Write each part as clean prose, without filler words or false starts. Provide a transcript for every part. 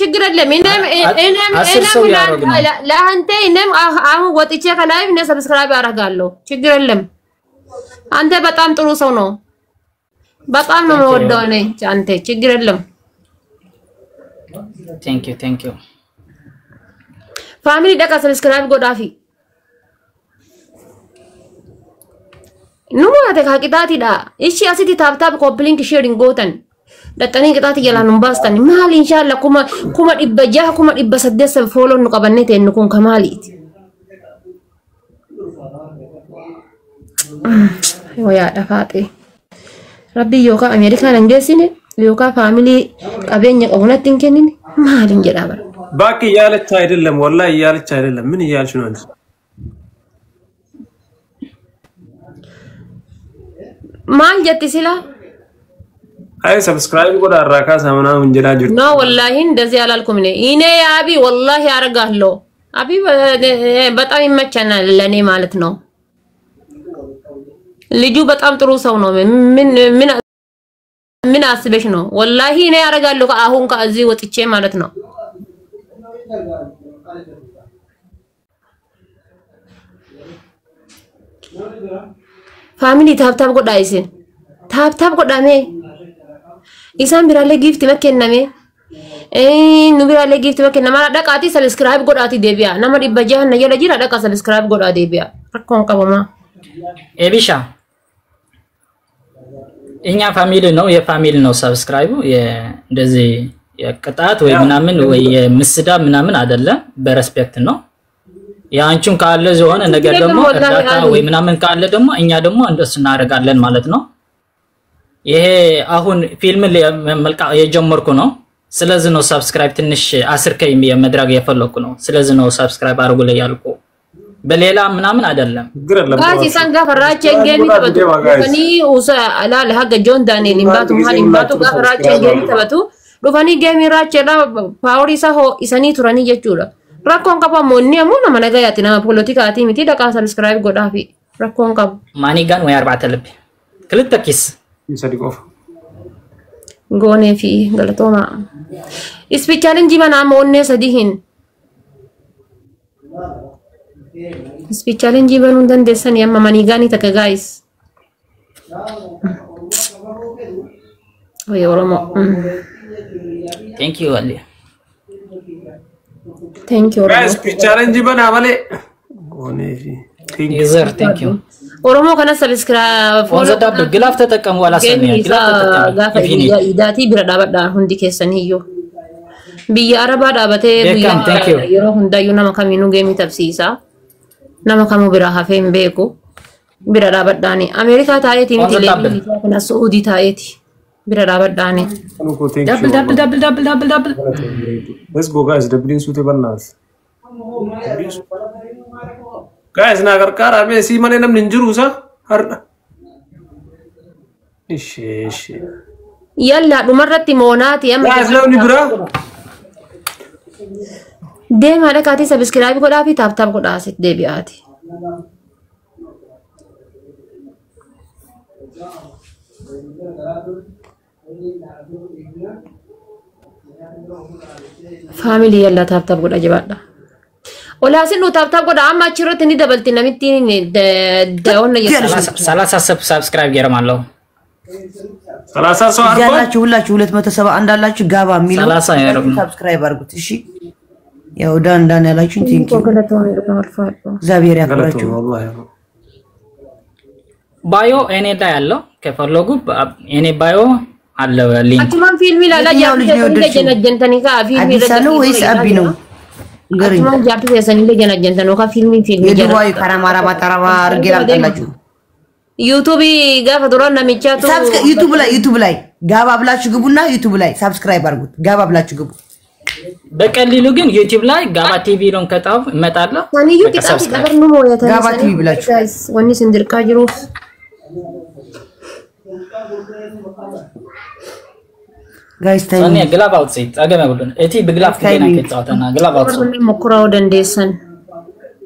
ችግር የለም ለአንተ እኔም አሁን ወጥቼ ከላይ እኔ ሰብስክራይብ አደርጋለሁ ችግር የለም አንተ በጣም ጥሩ ሰው ነው በጣም ነው የምወደው እኔ አንተ ችግር የለም thank you ፋሚሊ ደቃ ሰብስክራይብ ጎዳፊ ኑማተ ካቂታቲዳ እሺ አሲቲ ታብታብ ኮፕሊንክ ሼሪንግ ጎተን ደጠኒ ቅጣት ይላሉን ባስተን ማል ኢንሻአላህ ኩማ ዲበጃ ኩማ ዲበሰደስ ፎሎ ንቀበነቴ እንኩን ከማሊት ወያ ደፋጤ ረቢ ዮካ አሜሪካ ነንገሲኔ ዮካ ፋሚሊ ቀበኛ ቀውነትን ከነኒ ማል እንጀዳባ ባክ ያለች አይደለም ወላሂ ያለች አይደለም ምን ያልሽ ነው አንቺ ማል ጀትሲላ አይ ሰብስክራይብ ጎዳ አራካ ሳምና እንጀራ ጅሩ ነው ወላሂ እንደዚህ ያላልኩም እኔ አቢ ወላሂ ያረጋለሁ አቢ በጣም ይመቸናል ለኔ ማለት ነው ልጁ በጣም ጥሩ ሰው ነው ምን አስበሽ ነው ወላሂ እኔ ያረጋለሁ አሁን ከዚህ ወጥቼ ማለት ነው ፋሚሊ ታብታብ ጎዳይሲን ታብታብ ጎዳሜ ኢሳን ቢራለ ጊፍት መከነሜ ኑቢራለ ጊፍት መከነማ ደቃቲ ሰብስክራይብ ጎዳቲ ዴቢያ ነማ ዲበጃህ ነየለ ጂራ ደቃ ሰብስክራይብ ጎዳ ዴቢያ ረኮን ቀበማ ኤቢሻ እኛ ፋሚሊ ነው የፋሚሊ ነው ሰብስክራይቡ እንደዚህ የቅጣት ወይ ምናምን ወይ የምስዳ ምናምን አይደለም በሪስፔክት ነው ያንቺም ካለ ዘሆነ ነገር ደግሞ እርዳታ ወይ ምናምን ካለ ደግሞ እኛ ደግሞ እንደሱ እናደርጋለን ማለት ነው ይሄ አሁን ፊልም መልቃ የጀመርኩ ነው ስለዚህ ነው ሰብስክራይብ ትንሽ 10k የመድረግ የፈለኩ ነው ስለዚህ ነው ሰብስክራይብ አድርጉ ላይ ያልኩ በሌላ ምናምን አይደለም ጋዚ ሳንጋ ፈራቸ ገሚ ተበቱ ከኒ ኡሳ አላ ለሀገ ጆን ዳንኤል ኢምባቱ ማል ኢምባቱ ጋፈራቸ ገሚ ተበቱ ዱፋኒ ገሚ ራቸላ ፓወሪሳ ሆ ኢሰኒ ቱራኒ ጀቹላ rakon kapa monni amuna managa yatina politika ati miti daka subscribe godafi rakon kap manigan way 4000 klittakis ይሰድቆፍ ጎኔ ፊ ገለቶማ እስፒ ቻሌንጅ ማና ሞኔ ሰዲሂን እስፒ ቻሌንጅ በኑ እንደንደሰን ያማ ማኒጋኒ ተከ ጋይስ ወይ ኦሮሞ thank you ali thank you guys challenge bana male ጎኔ ፊ user thank you ኦሮሞ ከነ ሰብስክራይብ ፎሎ ዳብ ግላፍ ተጠቀሙ ወላ ሰኔ ግላፍ ተጠቀሙ ኢዳቲ ብረዳበዳ ሁንዲ ከሰንዮ ቢያ አረባ ዳበቴ ቢያ የሮ ሁንዳዩ ነማ ከሚኑ ጌሚ ተብሲሳ ነማ ከሙ ብራ ሀፌም ቤኩ ብረዳበዳኒ አሜሪካ ታየቲ ሚቲሌ ከነ ሳኡዲ ታየቲ ብረዳበዳኒ ዳብል let's go guys ደብሊን ሱቴ በናስ guys na garkara me si mane nam ninjuru sa har ishi yalla dumarratti monati am guys law ni bra de mara kati subscribe goda fi tap tap goda sit de biati family yalla tap tap goda jibada ولا سنو تاب تاب قد عم أشرت إني دبلت نمتيني داون سلاسة سبسكرايب جرام الله سلاسة سوار جالا شولا شولت متسبة عند الله شو جابا ميلو سلاسة يا رب سبسكرايب أرجوت إيشي يا ودان دان الله شو تينكي زابير يا كراشو والله بايو إني دا الله كيف اللوجو إني بايو الله لينك أكمل فيلمي لا جاب جنتني كا فيلمي سالو ويس أبينو Cuma jatuh biasanya dia jangan nuka film. Jadi boy karena marah regelam laju. YouTube gak faturan namanya tuh. Subscribe YouTube lah. Gak babla cukup buna YouTube lah. Subscribe argut. Gak babla cukup. Bekali lu kan YouTube lah. Gak TV long kata metar lo. Wani YouTube kita kabar numo ya tadi. Gak TV bela cukup. Guys, wani sendir kajiru. Guys, time. Soalnya gelap outside. Agak macam itu. Eti begelap kita nak kita tahu na gelap outside. Ini mukra dan desain.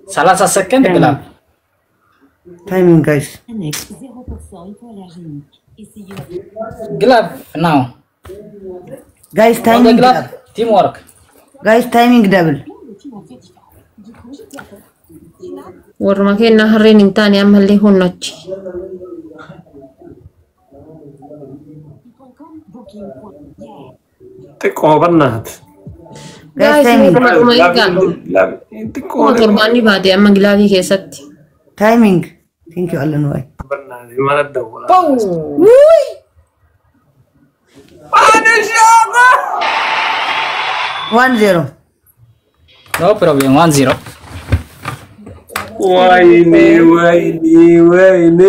Salah satu second gelap. Timing guys. Gelap now. Guys, timing gelap. ቲም ወርክ ጋይስ ታይሚንግ ደብል ወርማከና ሀሬን እንታን ያመለ ሆነች ጥቆበናት ጋይስ ታይሚንግ ጥቆበናኒ ባዲ አመግላቪ ከሰት ታይሚንግ ቲንክ ዩ አለን ወይ በናት ይማረደው ውይ አንሻባ 1-0 ኖ ፕሮብሌም 1-0 ወይኔ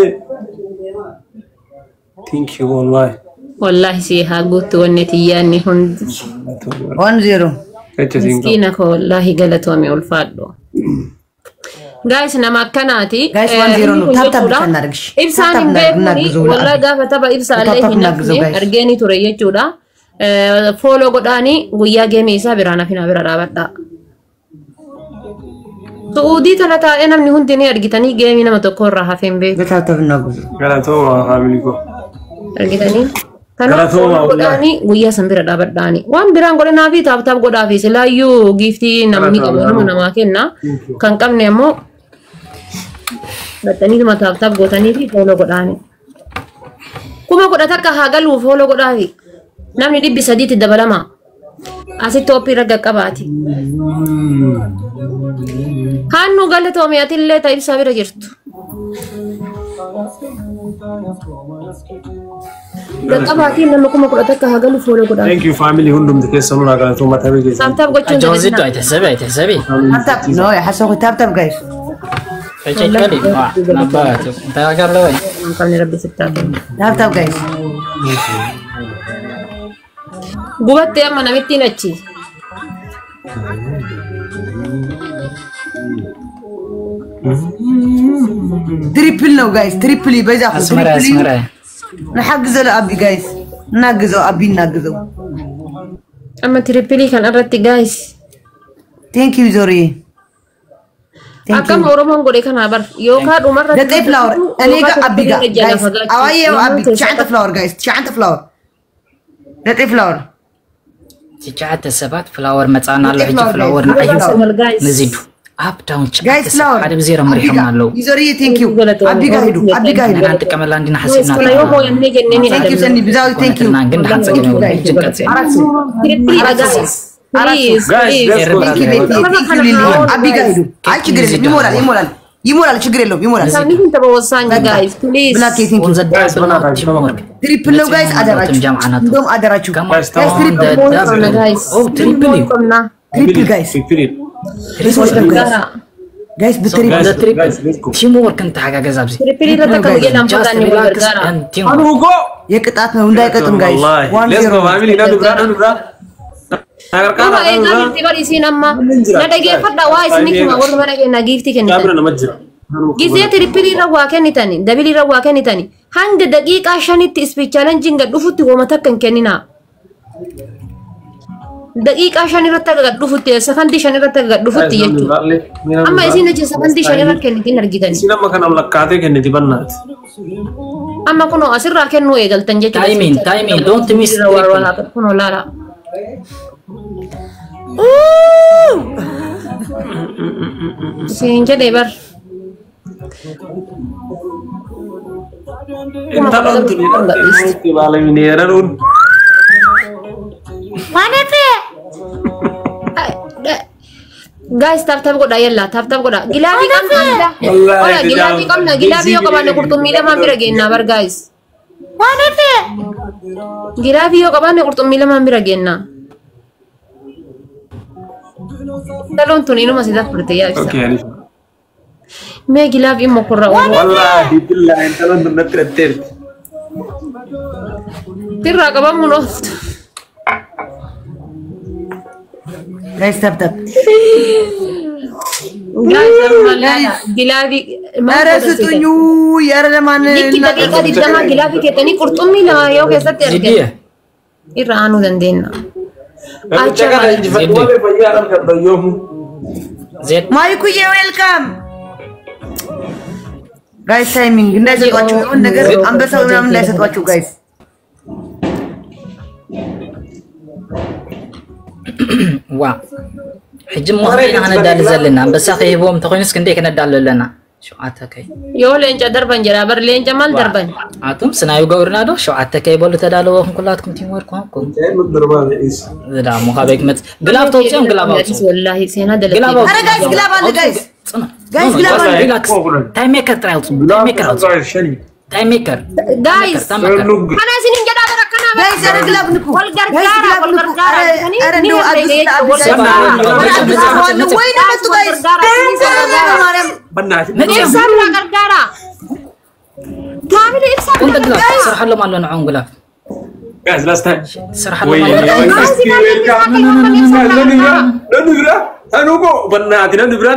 ቲንክ ዩ والله سيها قلت ونتياني هند 1-0 مسكينك والله قالتهم يولفادو guys nama kanati guys 1-0 no tap kanargish ibsani beekuni walla gafa taba ibsa alayhi nafni argeni ture jechuudha follow godani guyya game isa birana fina bira dabadda Saudi talata namni hundi ni argitani game nama tokko irra hafen be tap naguzo galatoma familiko argitani Godani guyya sambira dabadani wan biran godana fi tap goda fi silayu gifti namni qabu nama kenna kan qabne ammo batani ma tap godani fi follow godani kuma godata ka hagalu follow godafi namni dibbi saditi dabalama asi topi raga qabati hannu galato mi atille ta ibsa bira jirtu Gakabati nama kuma kudata ka hagalu follow goda. Thank you family hundum dike sanuna galato matabe ge. Tap gochun. جوزيتو ايتسبي tap no ya haso tap guys فايتشي كالي نبات انت قال له Kami rabbi sittatu. tap guys Gubatte amma namitti nachi. triple no guys triple ይበዛ اسمره نحجزه لأبي guys نحجزه أبي نحجزه Amma triple kan arratti guys. thank you Zori Akam Oromoon godhe kana bar yookaan dhumarra the tape flower أنا جا أبي جا guys أوايه أبي شعنت flower guys شعنت flower the tape flower تجعت السبات فلاور متعنا الله يجي فلاور نعيو نزيدو اب داون guys flower هذا بزيرة مريحة مالو Zori thank you أبي جا هيدو أنا أنت كمان عندنا حسينا Kala yoo hooyan ne jenneni thank you Sandy بزاوي thank you نعند حتى جنوا جنكت triple guys. Please, please. thank you Lily أبي جا هيدو أي شجرة يمورال شجرة لهم يمورال Kami hinta bawasanya guys. Please. بلاكي thank you ونزد داس بنا triple no guys أدراچو دوم أدراچو كمان guys triple guys. أو تريبلي triple guys guys بالtriple هذا تريبل تيم وورك انت حاجة جزابزي Triple rata kabuya lam patani gargara. تيم Anugo. يكتات من وندايكتم guys Wallahi. Let's go family na dubra. Agar Kuma kana ega gifti bari sinamma. Na dage fadda wa isni kuma warra mana ke na gifti kenni. Kabra na majra. Gizee triple rawa kennitani dabili rawa kennitani hanga daqiiqa 5 speech challenging dhufutti wama takkan kennina. Daqiiqa 5 irratti gad dhufutti second 5 irratti gad dhufutti jechuudha. Amma isin achi second 5 irratti kennitin argitani. Sinama kana lakkaate kenniti bannaat. Amma kuno asirraa kennu eegaltan jechuudha. timing don't miss Kuno laala. Siin jedhee bar. Inta dhantu ni baalamini yeeraruun. Guys, tap goda yalla, tap goda. Gilabi kamna. Wallahi, Ola gilabi kamna, gilabi yo kabane qurtummi lama bira geenna bar guys. Gilabi yo kabane qurtummi lama bira geenna. Talon tunino masida furte ya bisa. Okay, Alifa. Me gilabi mo kurra. Wallahi, billahi inta dhantu na tiratteerti. Tirra kabamu no. guys tap Guys, gilabi أنا ستونيو يا رجمان Dikki daqiiqa 20 gilabi keetanii qurxummii lama yoo keessatti argatan. جدية Irra aanuu dandeenya. Namicha kana injifatu malee fayyaa dhaan gaddayyoomu. زيت مايكو يا ويلكم guys timing እንዳይሰጧችሁ የሆነ ነገር አንበሳው ምናምን እንዳይሰጧችሁ guys وا حجم مخرين أنا دال زلنا بس أخي هو متخينس كندي كنا دال لنا شو عتكي يو لينجا دربان جرا بر لينجا مال دربان عتم سنايو قورنا دو شو عتكي بقول تدالوهم كلاتكم تيموركم دربان إيش لا مخابيك مت قلاب توصيهم قلاب والله سينا دل أنا جايز قلاب أنا جايز قلاب ريلاكس تايم ميكر ترايل تايم ميكر تايم ميكر جايز أنا سنين جدا بركنا جايز أنا قلاب نكو والقرقارة أنا نو أدوس وين أنتو جايز بنات إفسار لا قرقارة كامل إفسار انت قلاب صراحة لو ما لنا عون قلاب guys last time صراحة لو ما لنا أنا أقول بنات نبرة no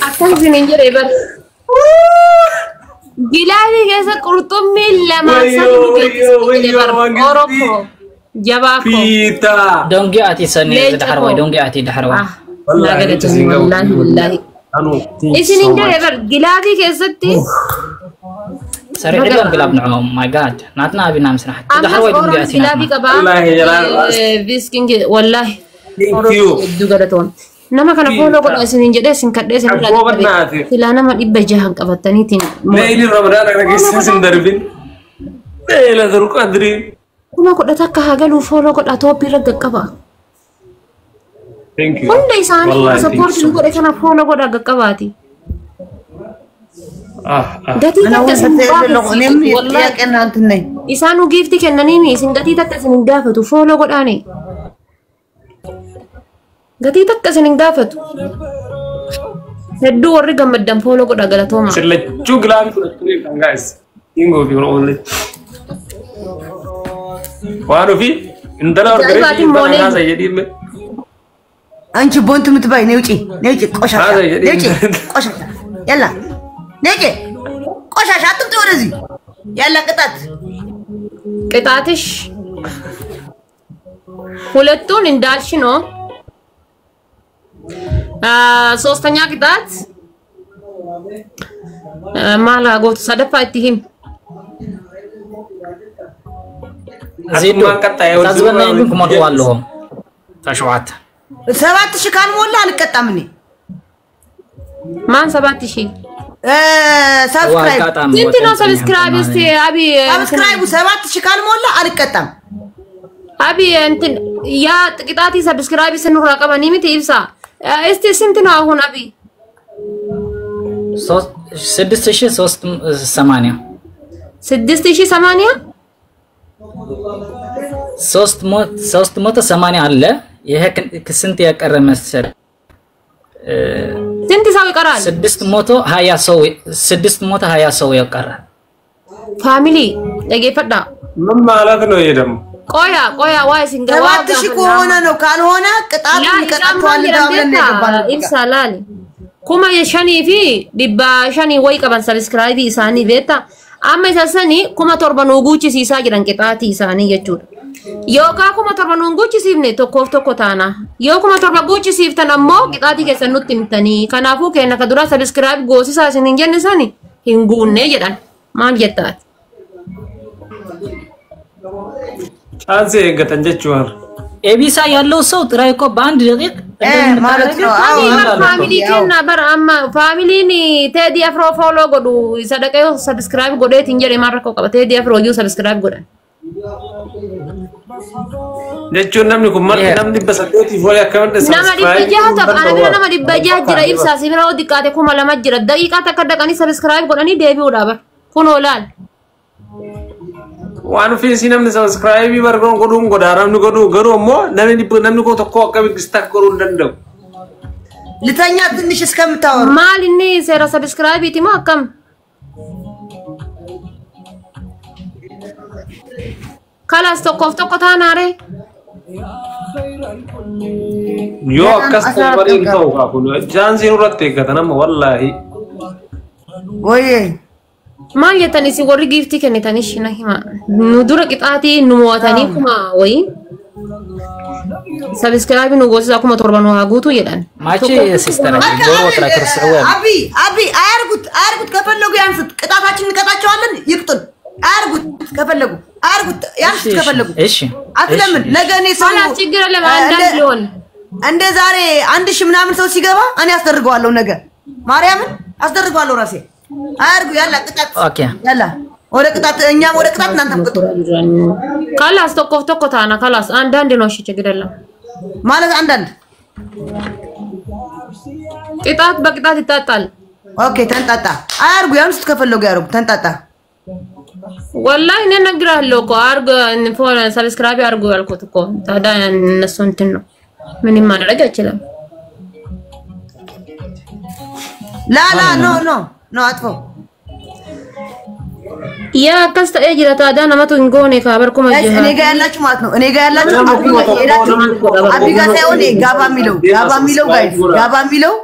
أكثر سنين جري بر جلابي كذا قرطمي لما سلوا أوروبا جباكو Pita دونجي أتي سنة دحروي دونجي أتي دحروي لا قلت والله إيشين جري بر جلابي كذا تي سريع اليوم قلاب نعوم ماي جاد ناتنا أبي نام سنة دحروي دونجي أتي جلابي كبا بيسكين والله thank you دوغراتون nama kana follow godha isinin jedhe isin kadhe isin sila nama dhibba jahan qabataniitiin leeyli ramadaan kana keessa sin darbin leela dur qadri kuma godha takka hagalu follow godha topi ragga qaba thank you hunda isaanii support ni godhe kana follow godha gaqqabaati gatii takka isaanu giifti kennaniimi isin gatii takka isin gaafatu follow godhaani gatii takka isin gaafatu hedduu warri gammaddan follow godha galatooma sillachuu gilaabi fudhattanii kan guys ingoo fi olle waan ofi intala orgareetii intala haasa jedhiime አንቺ ቦንቱ ምትባይ ነውጪ ቆሻሻ ነውጪ ቆሻሻ ያላ ነውጪ ቆሻሻ አትምጪ ወደዚህ ያላ ቅጣትሽ ሁለቱን እንዳልሽ ነው ሶስተኛ ቅጣት ማላ ጎት ሰደፋትህም زيدو تزبنا يمكن مروا لهم تشوات 7000 كان مولا አልቀጣም እኔ ማን 7000 ሰብስክራይብ ስንት ነው ሰብስክራይብ እስቲ አቢ ሰብስክራይቡ 7000 ካል ሞላ አልቀጣም አቢ እንትን ያ ጥቂታቲ ሰብስክራይብ ስንራ ቀበኒ ምት ይብሳ እስቲ ስንት ነው አሁን አቢ 6380 6080 380 አለ ይሄ ስንት ያቀረ መሰለ ስንት ሰው ይቀራል 620 ሰው ያቀራል ፋሚሊ ለጌፈዳ ምን ማለት ነው ይሄ ደግሞ ቆያ ዋይ ሲንገባ 7000 ከሆነ ነው ካልሆነ ቅጣት ይቀጣቷል ዳብለን ይገባል ኢብሳላሊ kuma yashani fi dibba shani way qaban subscribe isani beta amma isasani kuma torba nuguchi sisa jiran qitaati isani jechuudha yoka kuma torba nuguchi sifne tokkof tokko taana yo kuma torba guchi siftan ammo qitaati keessan nutti himtani kanafu kenna ka dura subscribe goosisa isinin jenne sani hinguunne jedhan maal jettaat chance eeggatan jechuun ኤቢሳ ያለው ሰው ጥራይ እኮ በአንድ ደቂቅ ማለት ነው ፋሚሊ ከና በር አማ ፋሚሊኒ ቴዲ አፍሮ ፎሎ ጎዱ ሰደቀዮ ሰብስክራይብ ጎዴት እንጀራ ማረኮ ቀበ ቴዲ አፍሮ ዩ ሰብስክራይብ ጎዳን jechuun namni kun marti namni basadooti foole akkamitti nama dibbaja tapana nama dibbaja jira ibsa sibira odikaate kuma lama jira daqiiqa takka dhaqani subscribe godhani deebi'uudha bar kun olaal waan fiisi namni subscribe bargoon godhuun godaaramni godhuu garuu ammoo namni ko tokko akka bigistaa godhuu danda'u ልተኛ ትንሽ እስከምታወሩ maal inni seera subscribe iti moo akkam kalas tokkoof tokko taanaare yoo akkas ta'u bariin ta'u kun chaansiin irratti eeggatan amma wallaahi ወይ maal jettani si warri giiftii kennitanii shina hima nu dura qixaatii nu mo'atanii kuma wayi Subscribe nu gosa aku motor banu hagutu yedan. ማቺ ሲስተር ዶሮ ትራክርሰው አቢ አርጉት ከፈለጉ ያንሱት ቅጣታችን እንቀጣቸዋለን ይቅጡን አርጉት ከፈለጉ አርጉት ያንሱት ከፈለጉ እሺ አትለምን ነገኔ ሰው ችግር አለ አንዳንድ ሊሆን እንደ ዛሬ 1000 ምናምን ሰው ሲገባ እኔ አስደርገዋለሁ ነገ ማርያምን አስደርገዋለሁ ራሴ አርጉ ያላ ቅጣት ኦኬ ያላ ወደ ቅጣት እኛም ወደ ቅጣት እናንተም ቅጡ ካላስ ተቆፍተቆታና ካላስ አንዳንድ ነው እሺ ችግር አለ ማለት አንዳንድ ቅጣት በቅጣት ይጣጣል ኦኬ ተንጣጣ አርጉ ያንሱት ከፈለጉ ያርጉ ተንጣጣ والله እኔ ነግራለሁ እኮ አርጉ ፎሎ ሰብስክራይብ አርጉ ያልኩት እኮ ታዲያ እነሱ እንትን ነው ምንም ማድረግ አይችልም ላ ኖ አጥፎ ያ ከስተ እጅራ ታዲያ ነመቱ እንጎኔ ካበርኩ ማጀ እኔ ጋር ያላችሁ ማለት ነው እኔ ጋር ያላችሁ አቢጋ ሳይሆን ጋባ ሚለው ጋይስ ጋባ ሚለው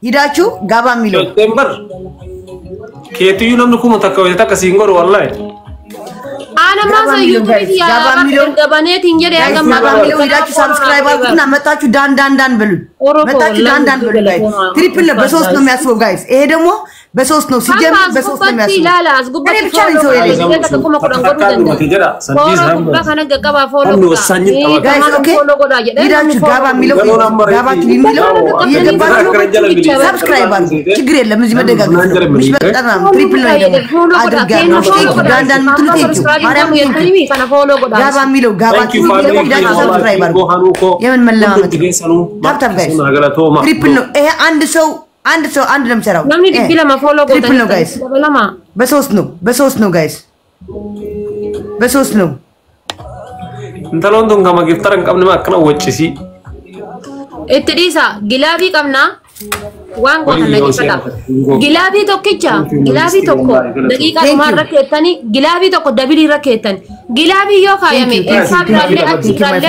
ሂዳችሁ ጋባ ሚለው ሴፕቴምበር ከየትዩ ለምን ኩሙ ተከሲንጎር ወላሂ አና ማሰ ዩቲዩብ ያ ገባኔት እንጀራ ያገማ ሚለው ሂዳችሁ ሰብስክራይብ አድርጉና መጣችሁ ዳን በሉ መጣችሁ ዳን በሉ ጋይስ ትሪፕል በሶስት ነው የሚያስበው ጋይስ ይሄ ደግሞ በሶስት ነው ሲጀምር በሶስት ነው የሚያስበው ላላ አስጉበት እኔ ብቻ ነኝ ሰው የለኝ ተቆማ ቆዳን ጎዱ ደንደ ከነገ ቀባ ፎሎ ጋይስ ኦኬ ሂዳችሁ ጋባ ሚለው ጋባችሁ የሚለው እየገባችሁ ሰብስክራይብ አድርጉ ችግር የለም እዚህ መደጋገፍ ነው ምሽ በጣም ትሪፕል ነው ደግሞ አድርጋለሁ ዳን ምትሉት ማርያም ጋባ ሚለው ሂዳችሁ ሰብስክራይብ አድርጉ የምን መለማመጥ ታብታብ ጋይስ ትሪፕል ነው ይሄ አንድ ነው የሚሰራው ለምን ዲቢላ ማፎሎ ትሪፕል ነው ጋይስ በሶስት ነው ጋይስ በሶስት ነው እንተሎንዶን ጋማ ጊፍተረን ቀብን ማከና ወጭሲ እትዲሳ ግላቢ ቀምና ዋን ቆና ነቂፈታ ግላቢ ቶክቻ ግላቢ ቶኮ ደቂቃ ማረክ የተኒ ግላቢ ቶኮ ደብሊ ረከተን ግላቢ ዮ ካየሜ ሳብራለ አትራለ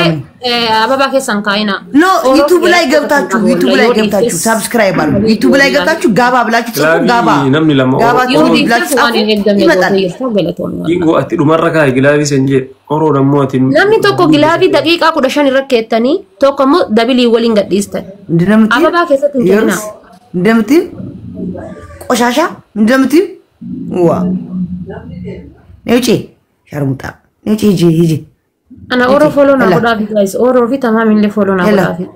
አባባ ከሰን ካይና ኖ ዩቲዩብ ላይ ገብታችሁ ሰብስክራይብ አድርጉ ዩቲዩብ ላይ ገብታችሁ ጋባ ብላችሁ ጽፉ ጋባ ብላችሁ ይመጣል ይጎ አትዱ መረካ ግላቢ ሰንጄ ኦሮ ደሞ አቲን ለምን ቶኮ ግላቢ ደቂቃ ኩደሽን ረከተኒ ቶኮሞ ደብሊ ወሊን ገዲስተ አባባ ከሰን ካይና እንደምትይ ቆሻሻ እንደምትይ ዋ ነውጪ ሸርሙጣ ነውጪ ሂጂ انا اورو فولو نا غدافي جايز اورو في تمام اللي فولو نا غدافي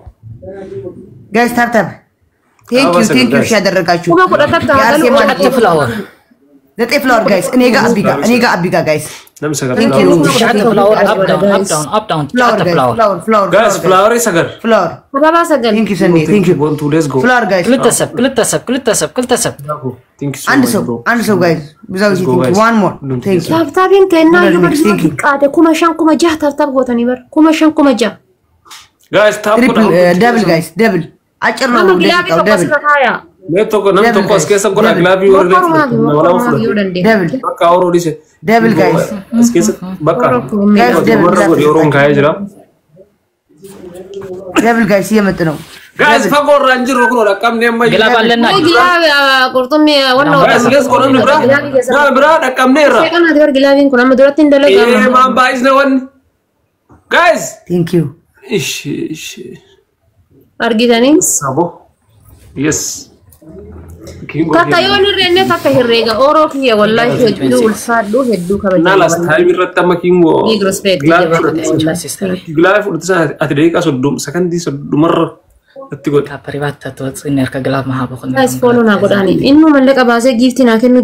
جايز تاب ثانك يو ያደረጋችሁ kuma kudatat ያርሴ ፍላወር ዘጠኝ ፍላወር ጋይስ እኔ ጋር አቢጋ ጋይስ ለምሰገር ፍላወር አፕ ዳውን ፍላወር ጋይስ ፍላወር ይሰገር ፍላወር baba sagal ثانك يو ሰንዴ ثانك يو want to let's go ፍላወር ጋይስ ክልተሰብ thank you so አንድ ሰው ጋይስ ብዛው ዋን ሞር ثانk you ታብታቢን ከና ይበር ቃደ ኩመሻን ኩመጃ ታብታብ ጎተን ይበር ኩመሻን ኩመጃ ጋይስ ታብ ደብል ጋይስ ደብል አጭር ነው ደቂቃው ደብል neto ko skesa ko glavi wala ደብል በቃ አውሮ ዲስ ደብል ጋይስ skesa በቃ ጋይስ ደብል ዮሮን ካይጅራ ደብል ጋይስ እየመጣ ነው ጋይስ ፈቆራ እንጅሮ ኮ ለቀም ነማ ግላባለና ግላብ ቁርጡም ወና ጋይስ let's go ነው ብራ ለቀም ነራ ከና ደር ግላብን ኩና መድረት እንደለጋ ማን ባይዝ ነው ጋይስ ثانك يو እሺ አርጊታኒ ሳቦ yes kata yon rene kata hirrega oro kiya wallahi heddu ulfadu heddu kabajja nalas time rattama kingo big respect glaf utsa atdeika sodum sakandi sodumar attigo ካፕሪቫት ተወጽ ነርከ ግላብ ማሃበኹን guys follow na godani innu mallaka base gift na kennu